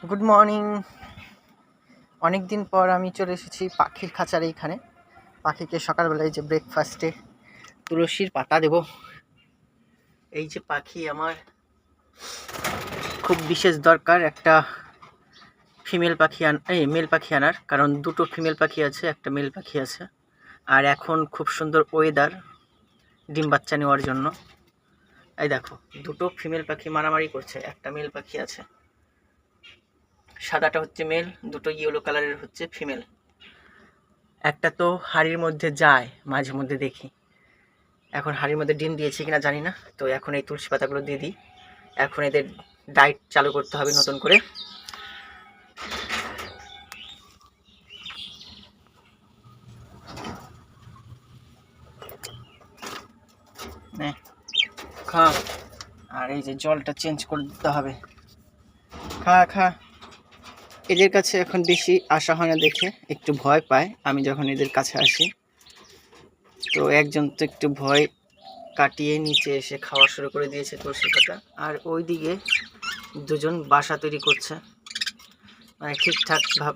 Good morning. অনেক দিন পর আমি চলে এসেছি পাখির খাঁচার এইখানে। পাখিকে সকালবেলায় যে ব্রেকফাস্টে তুলসীর পাতা দেব। এই যে পাখি আমার খুব বিশেষ দরকার একটা ফিমেল পাখি মেল পাখি আনার, কারণ দুটো ফিমেল পাখি আছে, একটা মেল পাখি আছে। আর এখন খুব সুন্দর ওয়েদার ডিম বাচ্চা নেওয়ার জন্য। এই দেখো, দুটো ফিমেল পাখি মারামারি করছে, একটা মেল পাখি আছে। সাদাটা হচ্ছে মেল, দুটো ইয়েলো কালারের হচ্ছে ফিমেল। একটা তো হাড়ির মধ্যে যায়, মাঝে মধ্যে দেখি। এখন হাড়ির মধ্যে ডিম দিয়েছে কিনা জানি না, তো এখন এই তুলসী পাতাগুলো দিয়ে দিই। এখন এদের ডায়েট চালু করতে হবে নতুন করে। খা, আর এই যে জলটা চেঞ্জ করে দিতে হবে। খা খা। এদের কাছে এখন বেশি আসা হয় না দেখে একটু ভয় পায় আমি যখন এদের কাছে আসি। তো একজন তো একটু ভয় কাটিয়ে নিচে এসে খাওয়া শুরু করে দিয়েছে তুলসী পাতা। আর ওই দিকে দুজন বাসা তৈরি করছে, মানে ঠিকঠাক ভাব